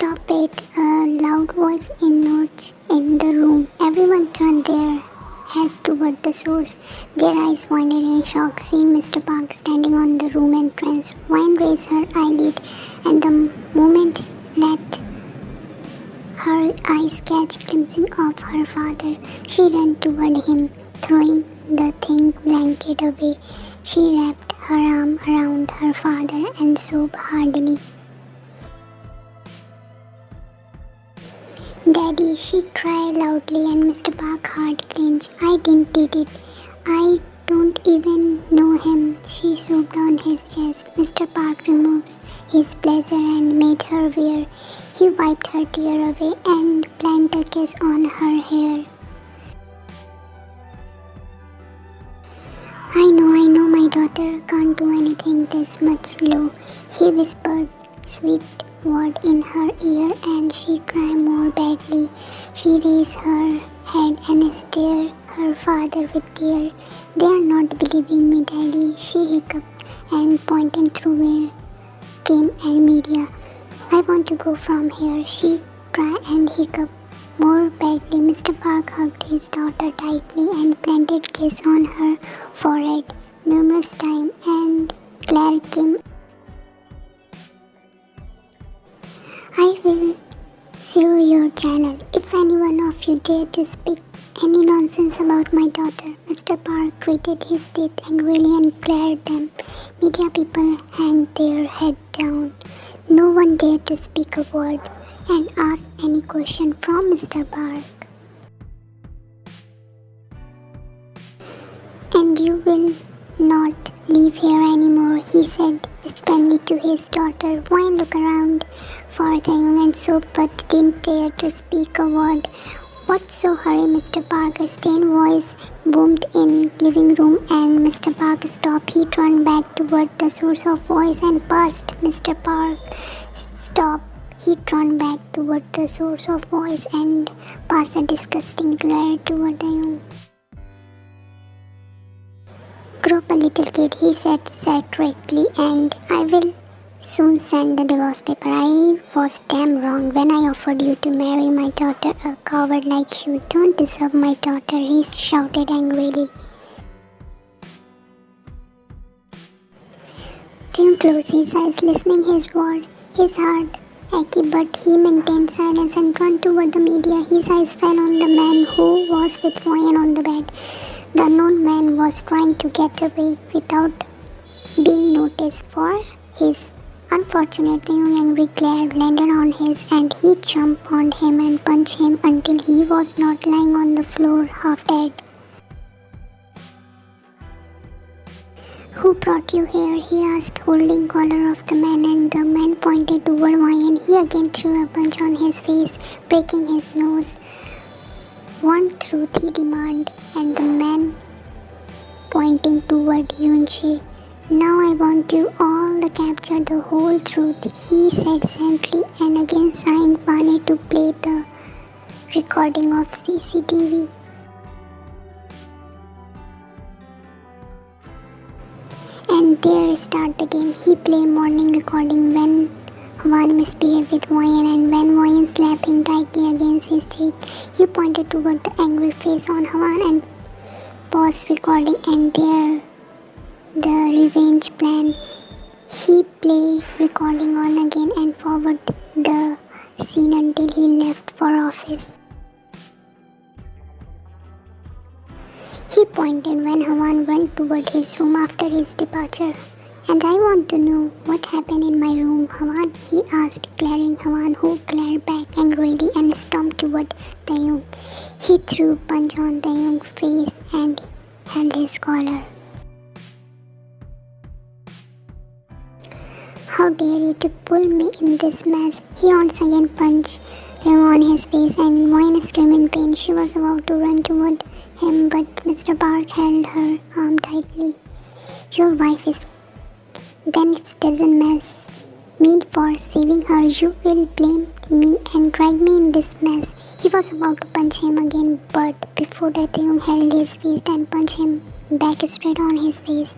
"Stop it," a loud voice emerged in the room. Everyone turned their head toward the source, their eyes widened in shock, seeing Mr. Park standing on the room entrance. Wine raised her eyelid, and the moment that her eyes catch glimpsing of her father, she ran toward him, throwing the thick blanket away. She wrapped her arm around her father and sobbed heartily. "Daddy," she cried loudly, and Mr. Park's heart clenched. "I didn't did it. I don't even know him," she sobbed on his chest. Mr. Park removes his blazer and made her wear. He wiped her tear away and planted a kiss on her hair. I know, my daughter can't do anything this much low," he whispered sweet word in her ear, and she cried more badly. She raised her head and stared her father with tears. "They are not believing me, Daddy," she hiccuped and pointed through where came and media. "I want to go from here," she cried and hiccuped more badly. Mr. Park hugged his daughter tightly and planted a kiss on her forehead numerous times, and Claire came. "I will sue your channel if any one of you dare to speak any nonsense about my daughter." Mr. Park gritted his teeth angrily and glared them. Media people hanged their head down. No one dared to speak a word and ask any question from Mr. Park. "And you will not live here anymore," he said sternly to his daughter. Wayne looked around for Taehyung and Soap but didn't dare to speak a word. "What's so hurry, Mr. Park?" A strained voice boomed in living room, and Mr. Park stopped. He turned back toward the source of voice and passed. Mr. Park stopped. He turned back toward the source of voice and passed a disgusting glare toward Taehyung. "Grow up a little kid," he said satirically, "and I will soon send the divorce paper. I was damn wrong when I offered you to marry my daughter. A coward like you don't deserve my daughter," he shouted angrily. Taehyung closed his eyes, listening his word. His heart achy, but he maintained silence and turned toward the media. His eyes fell on the man who was with Voyan on the bed. The unknown man was trying to get away without being noticed. For his unfortunate, Taehyung angry glare landed on his, and he jumped on him and punched him until he was not lying on the floor half dead. "Who brought you here?" he asked, holding collar of the man, and the man pointed toward Voyan. He again threw a punch on his face, breaking his nose. "One truth," he demanded, and the man pointing toward Yunshi. "Now I want you all to capture the whole truth," he said gently, and again signed Bane to play the recording of CCTV. And there start the game. He played morning recording when Hwan misbehaved with Voyan, and when Voyan slapped him tightly against his cheek. He pointed toward the angry face on Hwan and paused recording, and there the revenge plan. He played recording on again and forward the scene until he left for office. He pointed when Hwan went toward his room after his departure. "And I want to know what happened in my room, Hwan," he asked, glaring Hwan, who glared back angrily and stomped toward Taehyung. He threw a punch on Taehyung's face and held his collar. "How dare you to pull me in this mess?" He once again punched him on his face, and Wayne screamed in pain. She was about to run toward him, but Mr. Park held her arm tightly. "Your wife is... then it doesn't mess me for saving her. You will blame me and drag me in this mess." He was about to punch him again, but before that, Taehyung held his fist and punched him back straight on his face.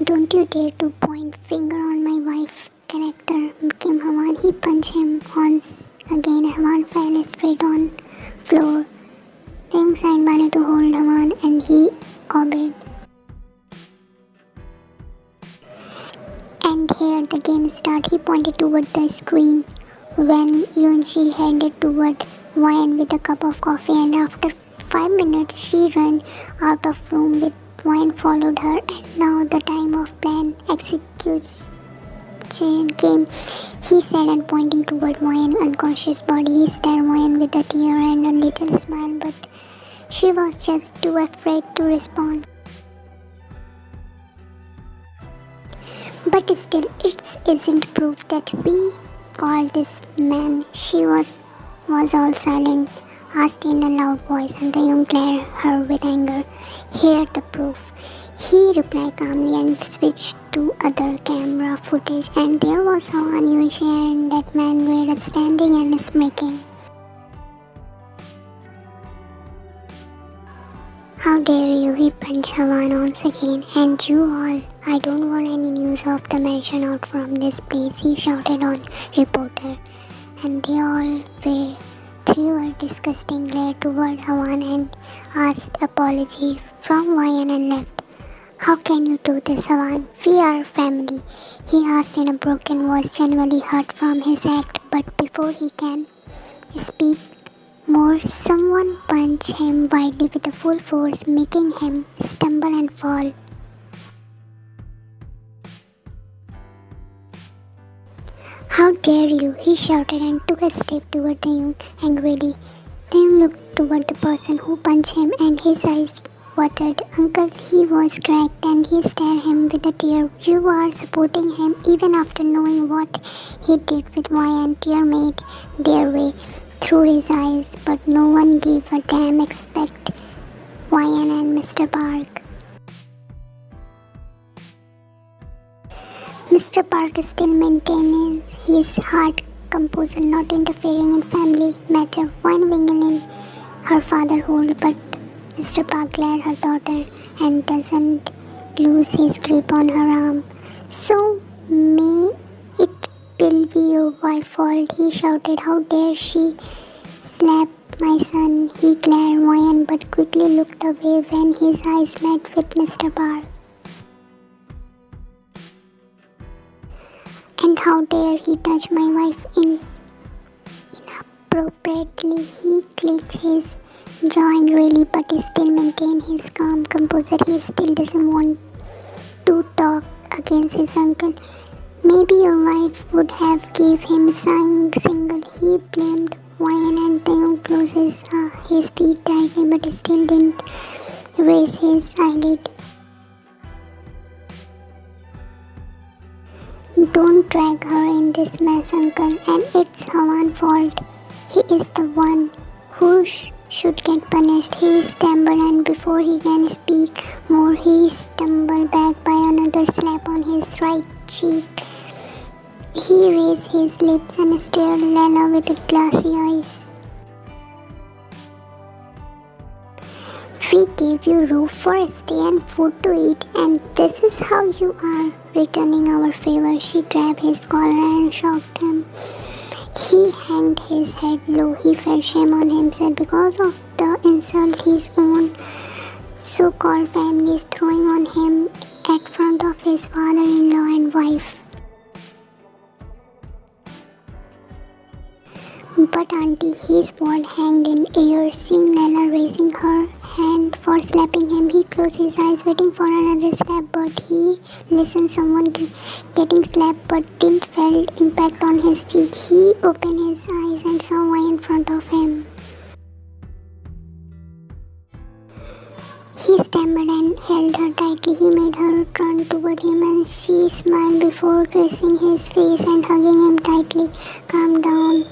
Don't you dare to point finger on my wife, character Kim Hawan. He punched him once again. Hawan fell straight on floor. Taehyung signed Banu to hold Hawan and he obeyed. And here the game started. He pointed toward the screen when Yunji headed toward Wyan with a cup of coffee, and after 5 minutes she ran out of room with Wyan followed her, and now the time of plan execution came. He said, and pointing toward Wyan's unconscious body, he stared Wyan with a tear and a little smile, but she was just too afraid to respond. But still, it isn't proof that we call this man. She was all silent, asked in a loud voice, and Taehyung glared her with anger. Here the proof. He replied calmly and switched to other camera footage, and there was Hawan, Yunji and that man were standing and smirking. How dare you, he punched Hawan once again. And you all, I don't want any news of the mansion out from this place, he shouted on reporter. And they all threw a disgusting glare toward Hawan and asked apology from Wyan and left. How can you do this, Hawan? We are family, he asked in a broken voice, genuinely hurt from his act. But before he can speak more, someone punched him wildly with a full force, making him stumble and fall. How dare you, he shouted and took a step toward Taehyung angrily. Taehyung looked toward the person who punched him and his eyes watered. Uncle, he was cracked and he stared him with a tear. You are supporting him even after knowing what he did with Wyan. Tear made their way through his eyes, but no one gave a damn except Wyan and Mr. Park. Mr. Park still maintains his hard composure, not interfering in family matter. Wyan wingled in her father's hold, but Mr. Park glared her daughter and doesn't lose his grip on her arm. So may it will be your wife's fault, he shouted. How dare she slap my son? He glared Wyan but quickly looked away when his eyes met with Mr. Park. And how dare he touch my wife inappropriately? He clenched his jaw angrily but still maintained his calm composure. He still doesn't want to talk against his uncle. Maybe your wife would have gave him single. He blamed Wyan and Taehyung closed his feet tightly but still didn't raise his eyelid. Don't drag her in this mess, uncle, and it's Hawan's fault. He is the one who should get punished, he stammered, and before he can speak more, he stumbled back by another slap on his right cheek. He raised his lips and stared Lala with glassy eyes. We gave you roof for stay and food to eat, and this is how you are returning our favor. She grabbed his collar and shocked him. He hanged his head low. He felt shame on himself because of the insult his own so-called family is throwing on him at front of his father-in-law and wife. But auntie, his word hanged in air. Seeing Lala raising her hand for slapping him, he closed his eyes waiting for another slap, but he listened someone getting slapped but didn't feel impact on his cheek. He opened his eyes and saw Why in front of him. He stammered and held her tightly. He made her turn toward him and she smiled before kissing his face and hugging him tightly. Calm down,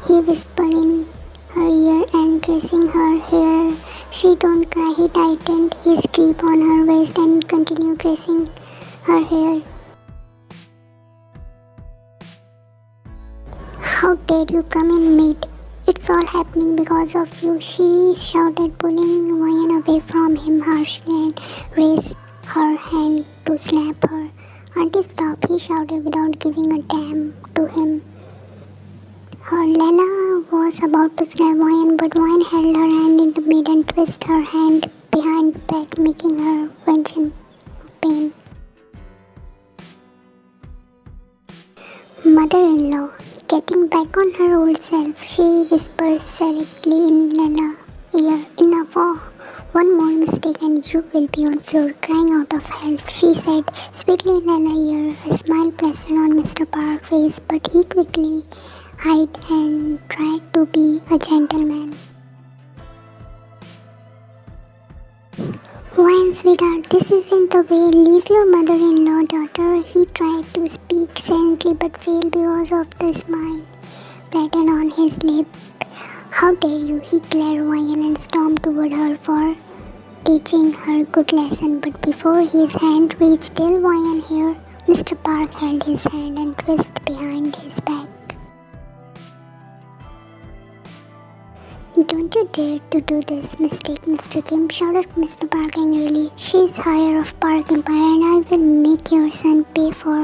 he whispered in her ear and kissing her hair. She don't cry. He tightened his grip on her waist and continued kissing her hair. How dare you come in mid? It's all happening because of you, she shouted, pulling Wyan away from him harshly and raised her hand to slap her. "Auntie, stop," he shouted without giving a damn to him. Her Lela was about to slap Wyan, but Wyan held her hand in the mid and twisted her hand behind back, making her wrench in pain. Mother-in-law, getting back on her old self, she whispered sedately in Lela's ear, "Enough, one more mistake and you will be on floor crying out of help," she said sweetly in Lela's ear. A smile plastered on Mr. Park's face, but he quickly hid and tried to be a gentleman. "Wyan, sweetheart, this isn't the way. Leave your mother-in-law, daughter." He tried to speak silently but failed because of the smile pattern on his lip. "How dare you?" He glared Wyan and stormed toward her for teaching her good lesson. But before his hand reached till Wyan's hair, Mr. Park held his hand and twisted behind his back. "Don't you dare to do this mistake, Mr. Kim," shouted Mr. Park angrily. "She is heir of Park Empire and I will make your son pay for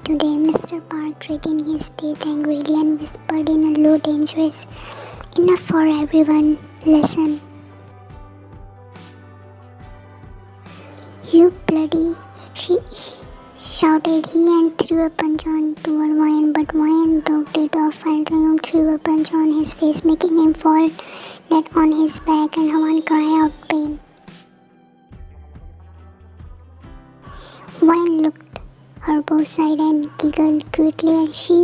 today." Mr. Park gritted his teeth angrily and whispered in a low, dangerous, "Enough for everyone. Listen. You bloody..." she shouted he and threw a punch on toward Wyan, but Wyan dodged it off and Taehyung threw a punch on his face, making him fall flat on his back and Wyan cry out pain. Wyan looked her both sides and giggled quickly as she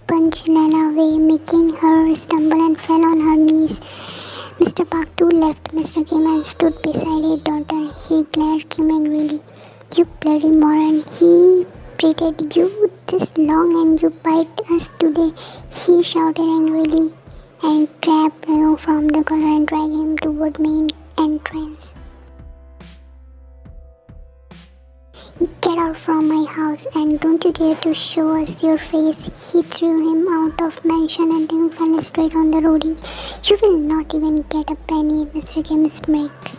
punched Lela away, making her stumble and fell on her knees. Mr. Park too left Mr. Kim and stood beside his daughter. He glared Kim angrily. "You bloody moron," he pleaded. "You this long and you bite us today," he shouted angrily and grabbed Taehyung from the collar and dragged him toward main entrance. "Get out from my house and don't you dare to show us your face." He threw him out of mansion and Taehyung fell straight on the road. "You will not even get a penny, Mr. Kim Smith."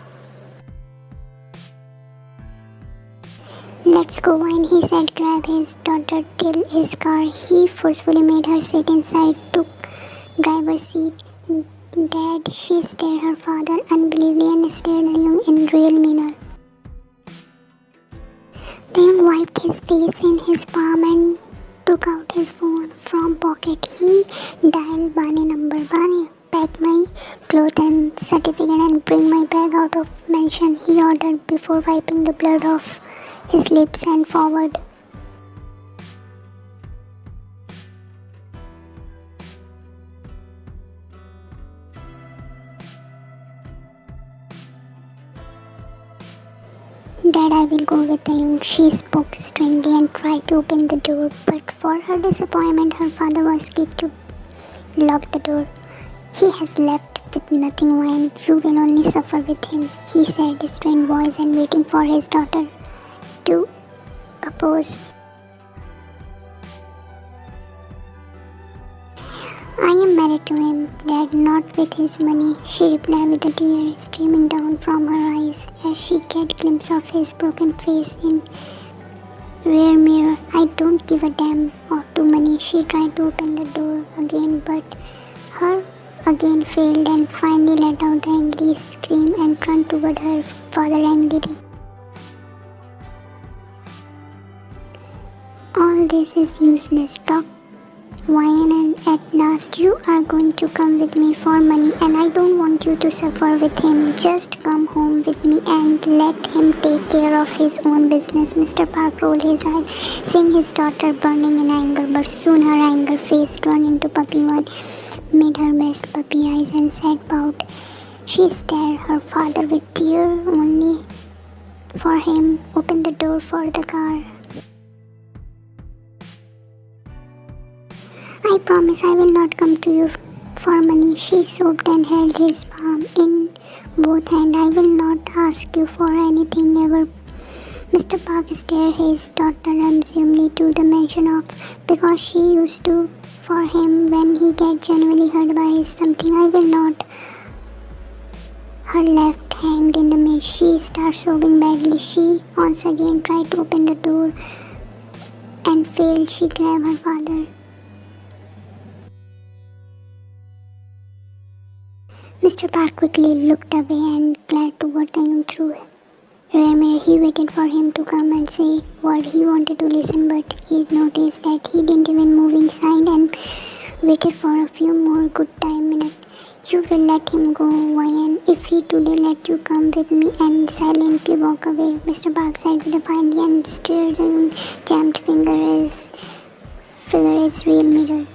"Let's go," Wyan, he said, grab his daughter till his car. He forcefully made her sit inside, took driver's seat. "Dad," she stared her father unbelievably and stared Taehyung in real manner. Taehyung wiped his face in his palm and took out his phone from pocket. He dialed Bani number. "Bani, pack my clothes and certificate and bring my bag out of mansion," he ordered before wiping the blood off his lips and forward. "Dad, I will go with Taehyung," she spoke strangely and tried to open the door, but for her disappointment, her father was quick to lock the door. "He has left with nothing, Wyan. You will only suffer with him," he said, strained voice and waiting for his daughter to oppose. "I am married to him, Dad, not with his money," she replied with a tear streaming down from her eyes as she got a glimpse of his broken face in rear mirror. "I don't give a damn to money." She tried to open the door again, but her again failed and finally let out an angry scream and turned toward her father angrily. "All this is useless talk, Wyan, and at last you are going to come with me for money and I don't want you to suffer with him. Just come home with me and let him take care of his own business." Mr. Park rolled his eyes, seeing his daughter burning in anger, but soon her anger face turned into puppy mud, made her best puppy eyes and sat pout. She stared her father with tear only for him, opened the door for the car. "I promise I will not come to you for money," she sobbed and held his palm in both hands. "I will not ask you for anything ever." Mr. Park stared his daughter absently to the mention of because she used to for him when he get genuinely hurt by something. "I will not her left hanged in the mid. She starts sobbing badly. She once again tried to open the door and failed. She grabbed her father. Mr. Park quickly looked away and glared toward Taehyung through rear mirror. He waited for him to come and say what he wanted to listen, but he noticed that he didn't even move inside and waited for a few more good time minutes. You will let him go, Ryan, if he today let you come with me and silently walk away, Mr. Park said with a finely and staring jammed figure his rear mirror.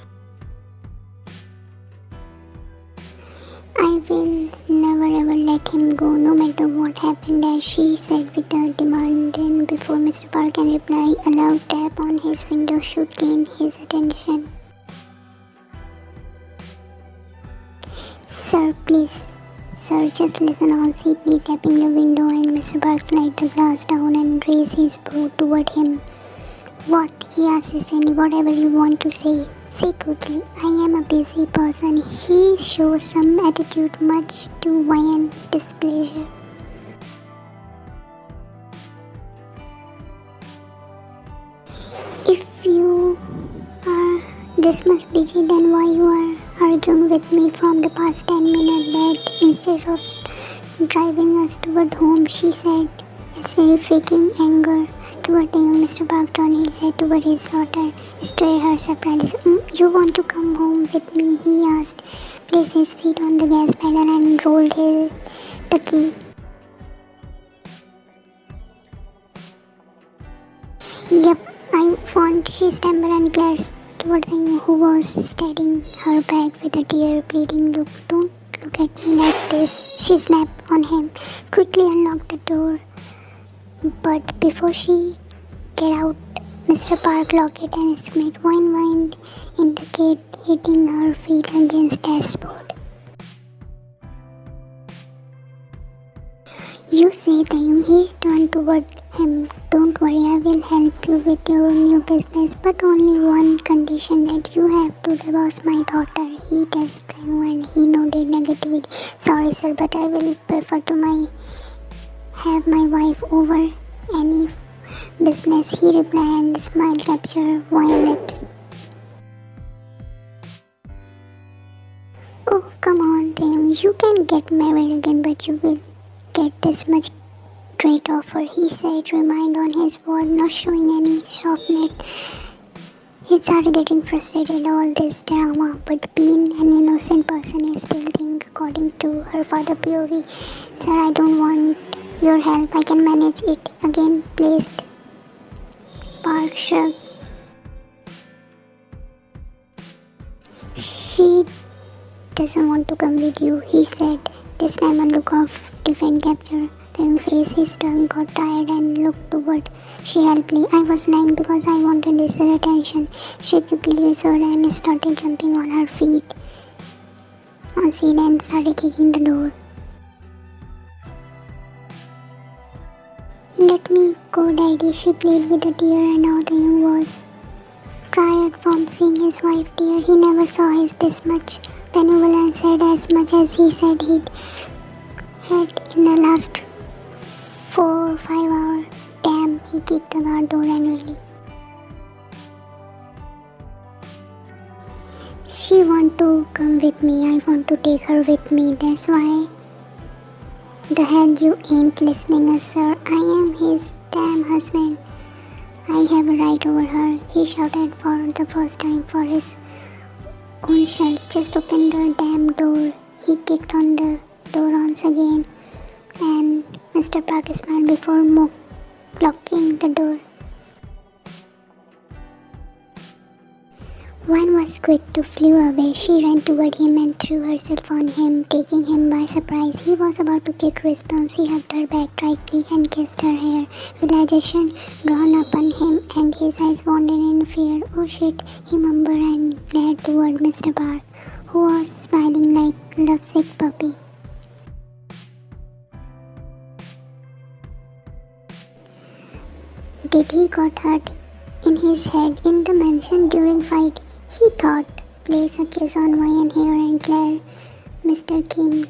I will never ever let him go, no matter what happened, as she said with a demand. And before Mr. Park can reply, a loud tap on his window should gain his attention. Sir, please. Sir, just listen on, simply tapping the window, and Mr. Park slid the glass down and raised his brow toward him. What? He asked hastily. Whatever you want to say. Say quickly. I am a busy person. He shows some attitude, much to Ryan's displeasure. If you are this much busy, then why you are arguing with me from the past 10 minutes that instead of driving us toward home, she said, instead faking anger toward the young Mr. Park turned his head toward his daughter, stared her surprise. You want to come home with me? He asked, placed his feet on the gas pedal and rolled the key. Yep, I want, she stammered and glared toward him, who was staring her back with a tear-bleeding look. Don't look at me like this, she snapped on him. Quickly unlocked the door, but before she get out, Mr. Park locked it and screamed, whined in the gate, hitting her feet against the dashboard. You say, Taehyung. He turned toward him. Don't worry, I will help you with your new business, but only one condition, that you have to divorce my daughter. He tested Taehyung and he nodded negatively. Sorry, sir, but I will prefer to have my wife over any business, he replied, and smile captured Ryan's lips. Oh, come on, Taehyung. You can get married again, but you will get this much great offer, he said, remained on his word, not showing any softness. He started getting frustrated all this drama, but being an innocent person is still thing, according to her father POV. Sir, I don't want your help, I can manage it. Again, placed. Park shrugged. She doesn't want to come with you, he said. This time a look of defeat captured the face. His tongue got tired and looked toward she helpfully. I was lying because I wanted this attention. She quickly restored and started jumping on her feet on seat and started kicking the door. Let me go, Daddy, she pleaded with a tear, and now Taehyung was tired from seeing his wife tear. He never saw his this much benevolent, said as much as he said he'd had in the last 4 or 5 hours. Damn, he kicked the car door angrily. She want to come with me, I want to take her with me, that's why the hell you ain't listening, sir. I am his damn husband. I have a right over her, he shouted for the first time for his own self. Just open the damn door. He kicked on the door once again, and Mr. Park smiled before locking the door. One was quick to flew away. She ran toward him and threw herself on him, taking him by surprise. He was about to kick response. He hugged her back tightly and kissed her hair. Realization dawned upon him, and his eyes wandered in fear. Oh shit, he mumbled and glared toward Mr. Park, who was smiling like a lovesick puppy. Did he got hurt in his head in the mansion during fight? He thought. Place a kiss on Ryan hair and glare. Mr. Kim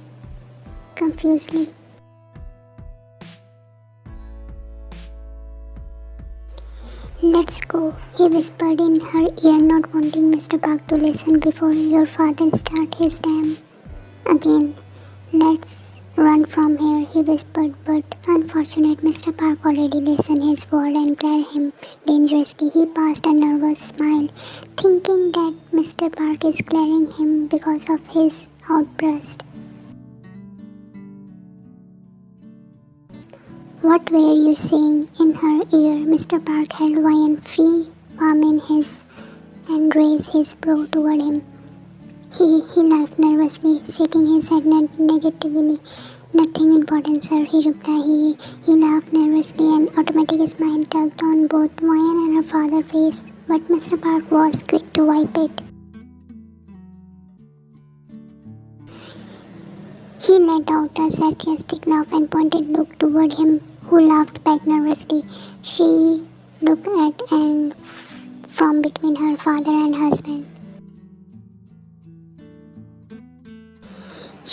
confusedly. "Let's go," he whispered in her ear, not wanting Mr. Park to listen before your father start his dam again. "Let's run from here," he whispered, but unfortunate Mr. Park already listened his word and glared him dangerously. He passed a nervous smile, thinking that Mr. Park is glaring him because of his outburst. "What were you saying?" In her ear, Mr. Park held Ryan free palm in his and raised his brow toward him. He laughed nervously, shaking his head negatively. "Nothing important, sir," he replied. He laughed nervously, and automatic smile tugged on both Ryan and her father's face, but Mr. Park was quick to wipe it. He let out a sarcastic laugh and pointed look toward him, who laughed back nervously. She looked at and from between her father and husband.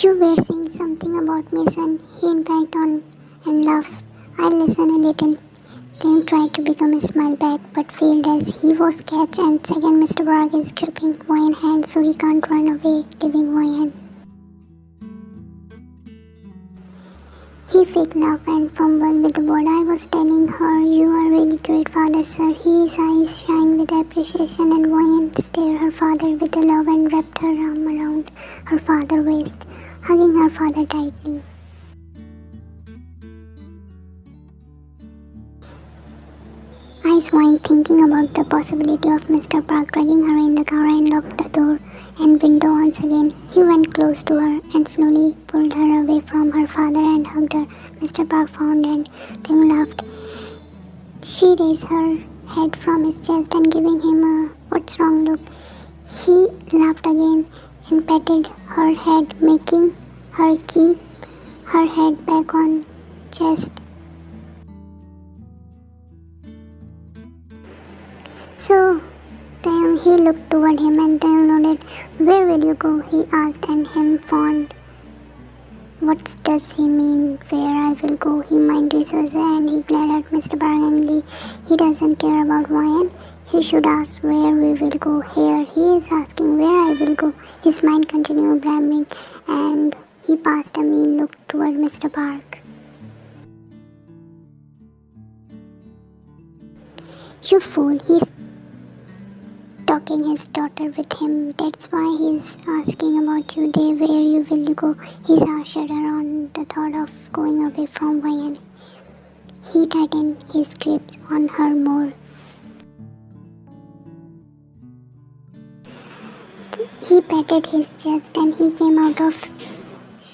"You were saying something about me, son," he invited on and laughed. "I listened a little." Taehyung tried to become a smile back, but failed as he was catched, and second Mr. Park is gripping Ryan's hand so he can't run away, leaving Ryan. He fake laughed and fumbled with the word. "I was telling her you are really great father, sir." His eyes shined with appreciation, and Ryan stared her father with love and wrapped her arm around her father's waist, hugging her father tightly. Eyes wide, thinking about the possibility of Mr. Park dragging her in the car and locked the door and window once again. He went close to her and slowly pulled her away from her father and hugged her. Mr. Park frowned and then laughed. She raised her head from his chest and giving him a "what's wrong" look. He laughed again and patted her head, making her keep her head back on chest. "So, Taehyung," he looked toward him and Taehyung nodded. "Where will you go?" he asked, and him frowned. What does he mean, where I will go? He might resource, and he glared at Mr. Park angrily. He doesn't care about Ryan. He should ask where we will go. Here, he is asking where I will go. His mind continued blabbering, and he passed a mean look toward Mr. Park. "You fool, he's talking his daughter with him. That's why he's asking about you there. Where you will you go?" His heart shuddered on the thought of going away from Ryan. He tightened his grip on her more. He patted his chest and he came out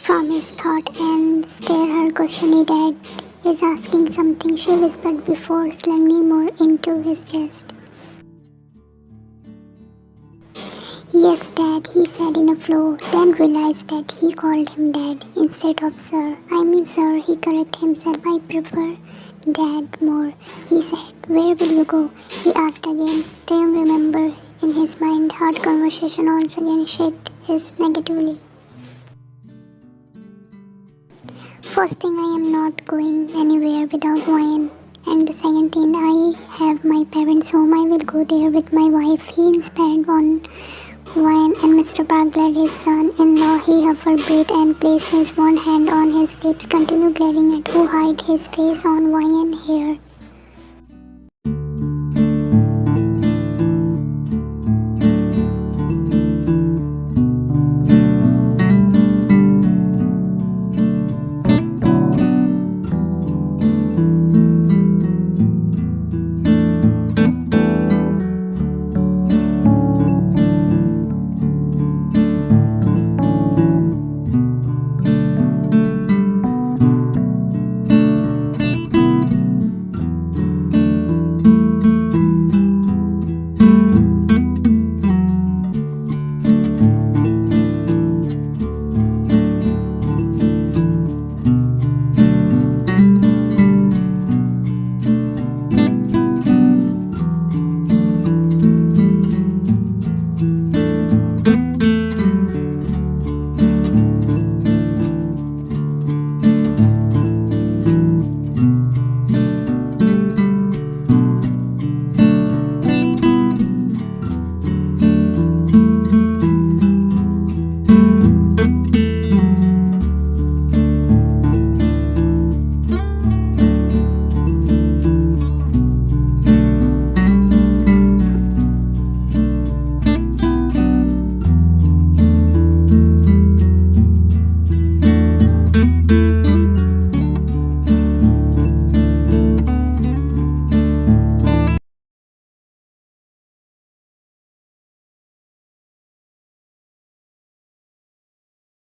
from his thought and stared her questioningly. "Dad is asking something," she whispered before slamming more into his chest. "Yes, Dad," he said in a flow, then realized that he called him Dad instead of Sir. "I mean Sir," he corrected himself. "I prefer Dad more," he said. "Where will you go?" he asked again. Taehyung remembered in his mind hard conversation once again shaked his negatively. "First thing, I am not going anywhere without Ryan. And the second thing, I have my parents' home. I will go there with my wife." He inspired on Ryan and Mr. Park glared his son-in-law. He huffed breath and placed his one hand on his lips, continued glaring at who hid his face on Ryan's hair.